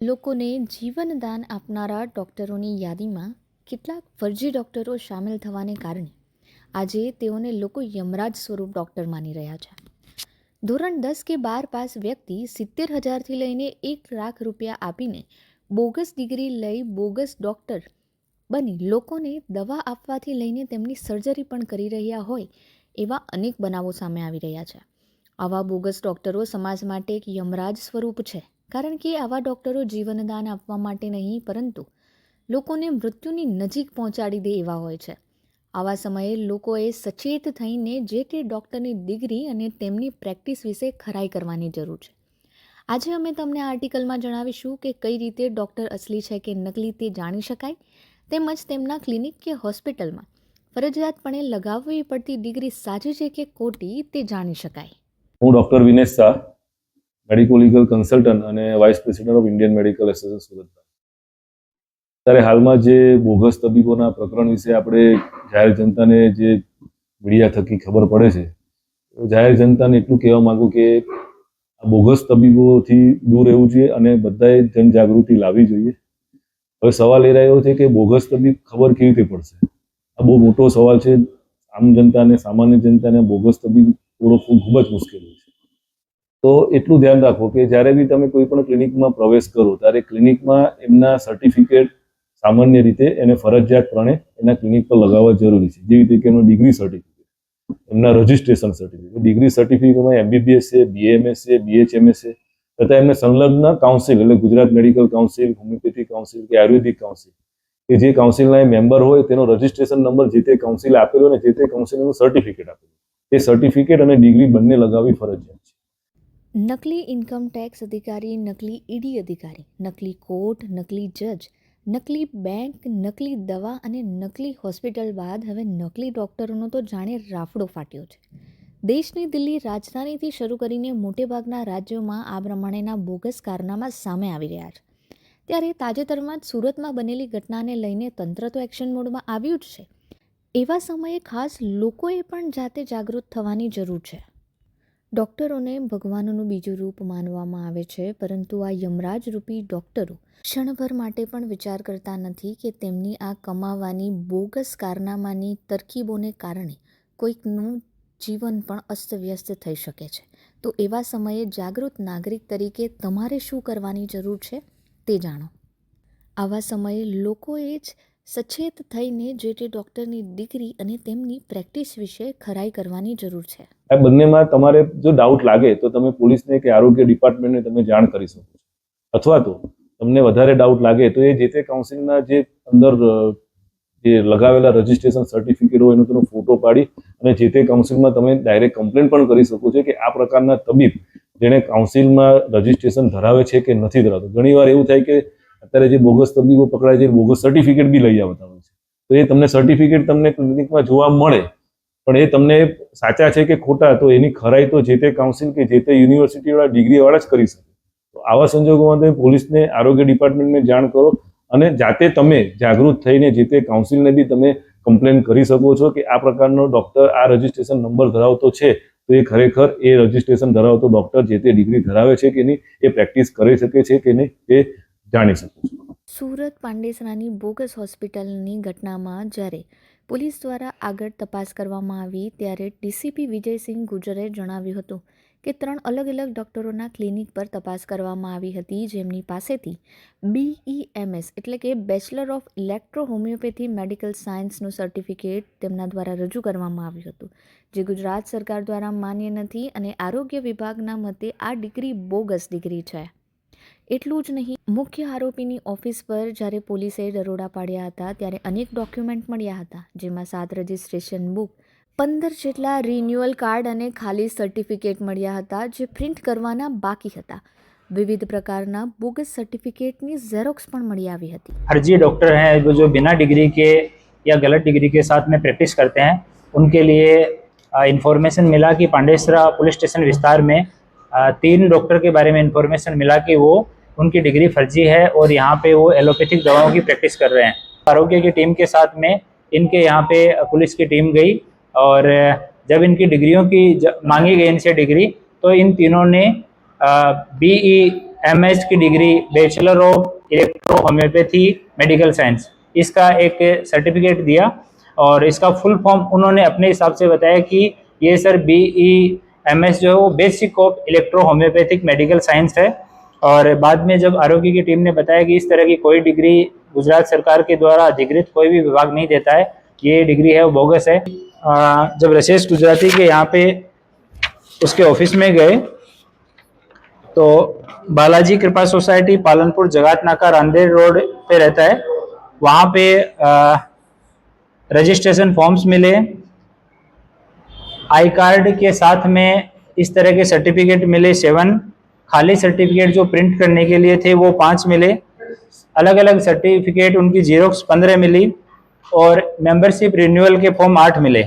લોકોને જીવનદાન આપનારા ડૉક્ટરોની યાદીમાં કેટલાક ફરજી ડૉક્ટરો સામેલ થવાને કારણે આજે તેઓને લોકો યમરાજ સ્વરૂપ ડૉક્ટર માની રહ્યા છે. ધોરણ 10 કે 12 પાસ વ્યક્તિ 70,000થી લઈને 1,00,000 રૂપિયા આપીને બોગસ ડિગ્રી લઈ બોગસ ડૉક્ટર બની લોકોને દવા આપવાથી લઈને તેમની સર્જરી પણ કરી રહ્યા હોય એવા અનેક બનાવો સામે આવી રહ્યા છે. આવા બોગસ ડૉક્ટરો સમાજ માટે એક યમરાજ સ્વરૂપ છે, કારણ કે આવા ડૉક્ટરો જીવનદાન આપવા માટે નહીં પરંતુ લોકોને મૃત્યુની નજીક પહોંચાડી દે એવા હોય છે. આવા સમયે લોકોએ સચેત થઈને જે તે ડૉક્ટરની ડિગ્રી અને તેમની પ્રેક્ટિસ વિશે ખરાઈ કરવાની જરૂર છે. આજે અમે તમને આ આર્ટિકલમાં જણાવીશું કે કઈ રીતે ડૉક્ટર અસલી છે કે નકલી તે જાણી શકાય, તેમજ તેમના ક્લિનિક કે હોસ્પિટલમાં ફરજિયાતપણે લગાવવી પડતી ડિગ્રી સાચી છે કે ખોટી તે જાણી શકાય. હું doctor Vinesh Shah, medico legal consultant અને vice president of Indian medical association Surat. ત્યારે હાલમાં જે બોગસ તબીબોના પ્રકરણ વિશે આપણે જાહેર જનતાને જે મીડિયા થકી ખબર પડે છે, જાહેર જનતાને એટલું કહેવા માંગુ કે આ બોગસ તબીબોથી દૂર રહેવું જોઈએ અને બધાએ જનજાગૃતિ લાવવી જોઈએ. હવે સવાલ એ રહ્યો છે કે બોગસ તબીબ ખબર કેવી રીતે પડશે? આ બહુ મોટો સવાલ છે. આમ જનતાને, સામાન્ય જનતાને બોગસ તબીબ ઓળખવું ખૂબ જ મુશ્કેલ છે. તો એટલું ધ્યાન રાખો કે જ્યારે બી તમે કોઈ પણ ક્લિનિકમાં પ્રવેશ કરો ત્યારે ક્લિનિકમાં એમના સર્ટિફિકેટ સામાન્ય રીતે એને ફરજિયાતપણે એના ક્લિનિક પર લગાવવા જરૂરી છે. જેવી રીતે કે એનું ડિગ્રી સર્ટિફિકેટ, એમના રજિસ્ટ્રેશન સર્ટિફિકેટ, ડિગ્રી સર્ટિફિકેટમાં MBBS છે, BAMS છે, BHMS છે, તથા એમને સંલગ્ન કાઉન્સિલ એટલે Gujarat medical council, homeopathy council કે આયુર્વેદિક કાઉન્સિલ કે જે કાઉન્સિલના મેમ્બર હોય તેનો રજિસ્ટ્રેશન નંબર જે તે કાઉન્સિલે આપેલો અને જે તે કાઉન્સિલનું સર્ટિફિકેટ આપેલું, એ સર્ટિફિકેટ અને ડિગ્રી બંને લગાવવી ફરજિયાત છે. નકલી ઇન્કમ ટેક્સ અધિકારી, નકલી ઈડી અધિકારી, નકલી કોર્ટ, નકલી જજ, નકલી બેંક, નકલી દવા અને નકલી હોસ્પિટલ બાદ હવે નકલી ડૉક્ટરોનો તો જાણે રાફડો ફાટ્યો છે. દેશની દિલ્હી રાજધાનીથી શરૂ કરીને મોટેભાગના રાજ્યોમાં આ પ્રમાણેના બોગસ કારનામા સામે આવી રહ્યા છે. ત્યારે તાજેતરમાં જ સુરતમાં બનેલી ઘટનાને લઈને તંત્ર તો એક્શન મોડમાં આવ્યું જ છે. એવા સમયે ખાસ લોકોએ પણ જાતે જાગૃત થવાની જરૂર છે. ડૉક્ટરોને ભગવાનનું બીજું રૂપ માનવામાં આવે છે, પરંતુ આ યમરાજ રૂપી ડૉક્ટરો ક્ષણભર માટે પણ વિચાર કરતા નથી કે તેમની આ કમાવાની બોગસ કારનામાની તરકીબોને કારણે કોઈકનું જીવન પણ અસ્તવ્યસ્ત થઈ શકે છે. તો એવા સમયે જાગૃત નાગરિક તરીકે તમારે શું કરવાની જરૂર છે તે જાણો. આવા સમયે લોકોએ જ સચેત થઈને જે તે ડૉક્ટરની ડિગ્રી અને તેમની પ્રેક્ટિસ વિશે ખરાઈ કરવાની જરૂર છે. આ બંનેમાં તમારે જો ડાઉટ લાગે તો તમે પોલીસને કે આરોગ્ય ડિપાર્ટમેન્ટને તમે જાણ કરી શકો છો, અથવા તો તમને વધારે ડાઉટ લાગે તો એ જે તે કાઉન્સિલના જે અંદર જે લગાવેલા રજિસ્ટ્રેશન સર્ટિફિકેટ હોય એનો તેનો ફોટો પાડી અને જે તે કાઉન્સિલમાં તમે ડાયરેક્ટ કમ્પ્લેન પણ કરી શકો છો કે આ પ્રકારના તબીબ જેણે કાઉન્સિલમાં રજિસ્ટ્રેશન ધરાવે છે કે નથી ધરાવતો. ઘણીવાર એવું થાય કે અત્યારે જે બોગસ તબીબો પકડાય છે બોગસ સર્ટિફિકેટ બી લઈ આવતા હોય છે. તો એ તમને સર્ટિફિકેટ તમને ક્લિનિકમાં જોવા મળે, પણ એ તમને સાચા છે કે ખોટા તો એની ખરાઈ તો જે તે કાઉન્સિલ કે જે તે યુનિવર્સિટીવાળા ડિગ્રીવાળા જ કરી શકે. તો આવા સંજોગોમાં તમે પોલીસને, આરોગ્ય ડિપાર્ટમેન્ટને જાણ કરો અને જાતે તમે જાગૃત થઈને જે તે કાઉન્સિલને બી તમે કમ્પ્લેન કરી શકો છો કે આ પ્રકારનો ડૉક્ટર આ રજિસ્ટ્રેશન નંબર ધરાવતો છે, તો એ ખરેખર એ રજિસ્ટ્રેશન ધરાવતો ડૉક્ટર જે તે ડિગ્રી ધરાવે છે કે નહીં, એ પ્રેક્ટિસ કરી શકે છે કે નહીં, એ જાણી શકો છો. સુરત પાંડેસરાની બોગસ હોસ્પિટલની ઘટનામાં જ્યારે પોલીસ દ્વારા આગળ તપાસ કરવામાં આવી ત્યારે ડીસીપી વિજયસિંહ ગુજરે જણાવ્યું હતું કે 3 અલગ અલગ ડૉક્ટરોના ક્લિનિક પર તપાસ કરવામાં આવી હતી, જેમની પાસેથી BEMS એટલે કે bachelor of electro homeopathy medical સાયન્સનું સર્ટિફિકેટ તેમના દ્વારા રજૂ કરવામાં આવ્યું હતું, જે ગુજરાત સરકાર દ્વારા માન્ય નથી અને આરોગ્ય વિભાગના મતે આ ડિગ્રી બોગસ ડિગ્રી છે. એટલું જ નહીં, મુખ્ય આરોપીની ઓફિસ પર જ્યારે પોલીસે દરોડા પાડ્યા હતા ત્યારે અનેક ડોક્યુમેન્ટ મળ્યા હતા, જેમાં 7 રજિસ્ટ્રેશન બુક, 15 જેટલા રિન્યુઅલ કાર્ડ અને ખાલી સર્ટિફિકેટ મળ્યા હતા જે પ્રિન્ટ કરવાના બાકી હતા. વિવિધ પ્રકારના બોગસ સર્ટિફિकेटની ઝેરોક્સ પણ મળી આવી હતી. फर्जी डॉक्टर हैं जो बिना डिग्री के या गलत डिग्री के साथ में प्रैक्टिस करते हैं, उनके लिए इन्फॉर्मेशन मिला कि पांडेसरा पुलिस स्टेशन विस्तार में 3 डॉक्टर के बारे में इन्फॉर्मेशन मिला कि वो उनकी डिग्री फर्जी है और यहाँ पे वो एलोपैथिक दवाओं की प्रैक्टिस कर रहे हैं. आरोग्य की टीम के साथ में इनके यहाँ पे पुलिस की टीम गई और जब इनकी डिग्रियों की मांगी गई इनसे डिग्री, तो इन तीनों ने BE MS की degree bachelor of electro homeopathy medical science, इसका एक सर्टिफिकेट दिया। और इसका फुल फॉर्म उन्होंने अपने हिसाब से बताया कि ये सर BEMS जो है वो basic of electro homeopathic medical science है। और बाद में जब आरोग्य की टीम ने बताया कि इस तरह की कोई डिग्री गुजरात सरकार के द्वारा अधिकृत कोई भी विभाग नहीं देता है, ये डिग्री है वो बोगस है। जब रशेष गुजराती के यहाँ पे उसके ऑफिस में गए तो बालाजी कृपा सोसाइटी पालनपुर जगात नाका रांदेर रोड पे रहता है, वहाँ पे रजिस्ट्रेशन फॉर्म्स मिले, आई कार्ड के साथ में इस तरह के सर्टिफिकेट मिले 7, खाली सर्टिफिकेट जो प्रिंट करने के लिए थे वो 5 मिले, अलग अलग सर्टिफिकेट उनकी जीरोक्स 15 मिली और मेंबरशिप रिन्यूअल के फॉर्म 8 मिले।